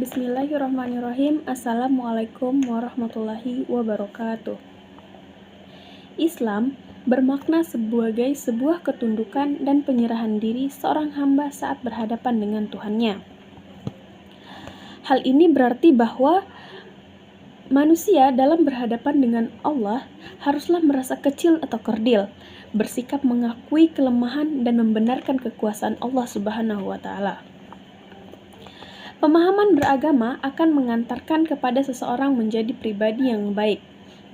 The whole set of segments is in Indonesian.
Bismillahirrahmanirrahim. Assalamualaikum warahmatullahi wabarakatuh. Islam bermakna sebagai sebuah ketundukan dan penyerahan diri seorang hamba saat berhadapan dengan Tuhannya. Hal ini berarti bahwa manusia dalam berhadapan dengan Allah haruslah merasa kecil atau kerdil, bersikap mengakui kelemahan dan membenarkan kekuasaan Allah Subhanahu wa Ta'ala. Pemahaman beragama akan mengantarkan kepada seseorang menjadi pribadi yang baik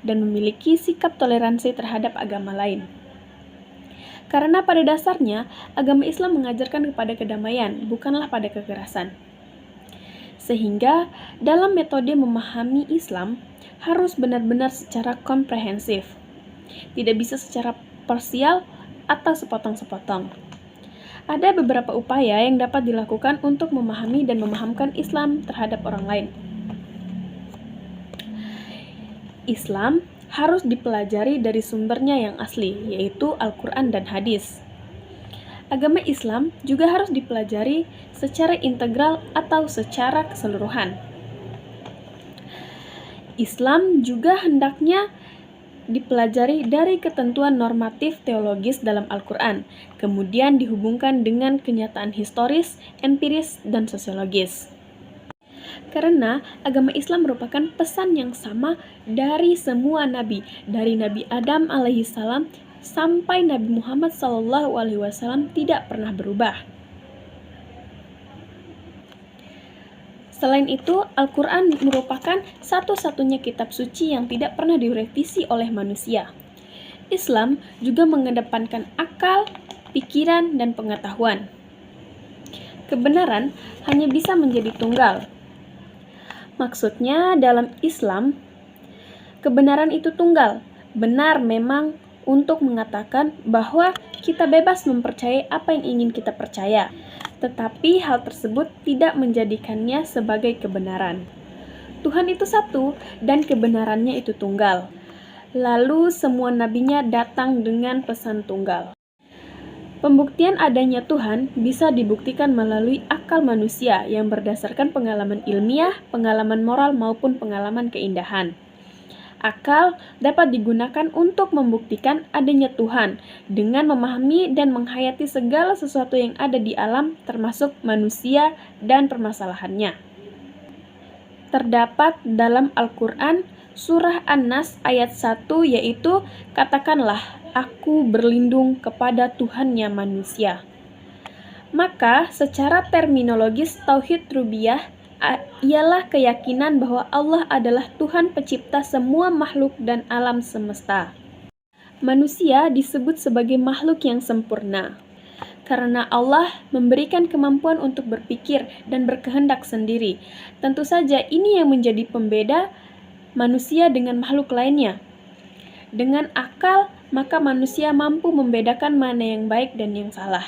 dan memiliki sikap toleransi terhadap agama lain. Karena pada dasarnya, agama Islam mengajarkan kepada kedamaian, bukanlah pada kekerasan. Sehingga, dalam metode memahami Islam, harus benar-benar secara komprehensif. Tidak bisa secara parsial atau sepotong-sepotong. Ada beberapa upaya yang dapat dilakukan untuk memahami dan memahamkan Islam terhadap orang lain. Islam harus dipelajari dari sumbernya yang asli, yaitu Al-Quran dan Hadis. Agama Islam juga harus dipelajari secara integral atau secara keseluruhan. Islam juga hendaknya dipelajari dari ketentuan normatif teologis dalam Al-Quran, kemudian dihubungkan dengan kenyataan historis, empiris, dan sosiologis. Karena agama Islam merupakan pesan yang sama dari semua nabi, dari Nabi Adam alaihissalam sampai Nabi Muhammad SAW tidak pernah berubah. Selain itu, Al-Quran merupakan satu-satunya kitab suci yang tidak pernah direvisi oleh manusia. Islam juga mengedepankan akal, pikiran, dan pengetahuan. Kebenaran hanya bisa menjadi tunggal. Maksudnya, dalam Islam, kebenaran itu tunggal. Benar memang untuk mengatakan bahwa kita bebas mempercayai apa yang ingin kita percaya. Tetapi hal tersebut tidak menjadikannya sebagai kebenaran. Tuhan itu satu dan kebenarannya itu tunggal. Lalu semua nabinya datang dengan pesan tunggal. Pembuktian adanya Tuhan bisa dibuktikan melalui akal manusia yang berdasarkan pengalaman ilmiah, pengalaman moral maupun pengalaman keindahan. Akal dapat digunakan untuk membuktikan adanya Tuhan dengan memahami dan menghayati segala sesuatu yang ada di alam, termasuk manusia dan permasalahannya. Terdapat dalam Al-Quran surah An-Nas ayat 1, yaitu katakanlah aku berlindung kepada Tuhannya manusia. Maka secara terminologis tauhid rububiyah ialah keyakinan bahwa Allah adalah Tuhan pencipta semua makhluk dan alam semesta. Manusia disebut sebagai makhluk yang sempurna, karena Allah memberikan kemampuan untuk berpikir dan berkehendak sendiri. Tentu saja ini yang menjadi pembeda manusia dengan makhluk lainnya. Dengan akal, maka manusia mampu membedakan mana yang baik dan yang salah,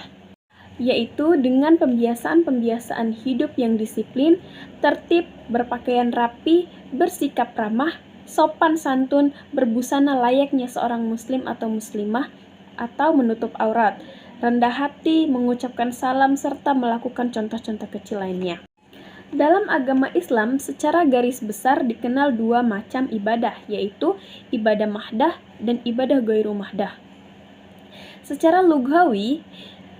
yaitu dengan pembiasaan-pembiasaan hidup yang disiplin, tertib, berpakaian rapi, bersikap ramah, sopan santun, berbusana layaknya seorang muslim atau muslimah, atau menutup aurat, rendah hati, mengucapkan salam, serta melakukan contoh-contoh kecil lainnya. Dalam agama Islam, secara garis besar dikenal dua macam ibadah, yaitu ibadah mahdah dan ibadah ghairu mahdah. Secara lughawi,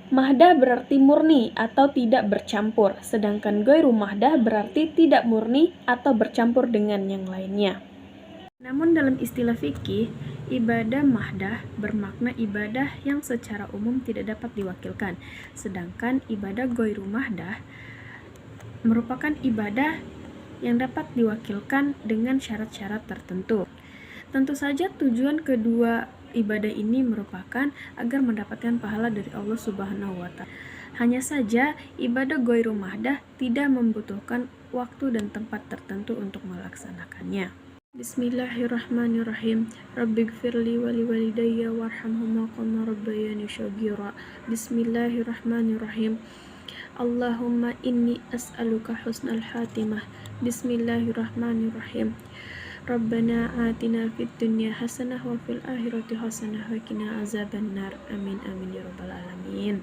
mahdah berarti murni atau tidak bercampur, sedangkan ghairu mahdah berarti tidak murni atau bercampur dengan yang lainnya. Namun dalam istilah fikih, ibadah mahdah bermakna ibadah yang secara umum tidak dapat diwakilkan, sedangkan ibadah ghairu mahdah merupakan ibadah yang dapat diwakilkan dengan syarat-syarat tertentu. Tentu saja tujuan kedua ibadah ini merupakan agar mendapatkan pahala dari Allah Subhanahu wa Ta'ala. Hanya saja ibadah ghairu mahdah tidak membutuhkan waktu dan tempat tertentu untuk melaksanakannya. Bismillahirrahmanirrahim. Rabbighfirli wa liwalidayya warhamhuma kama rabbayani shaghira. Bismillahirrahmanirrahim. Allahumma inni as'aluka husnal khatimah. Bismillahirrahmanirrahim. Rabbana atina fid dunya hasanah wa fil akhirati hasanah wa qina azabannar. Amin amin ya rabbal alamin.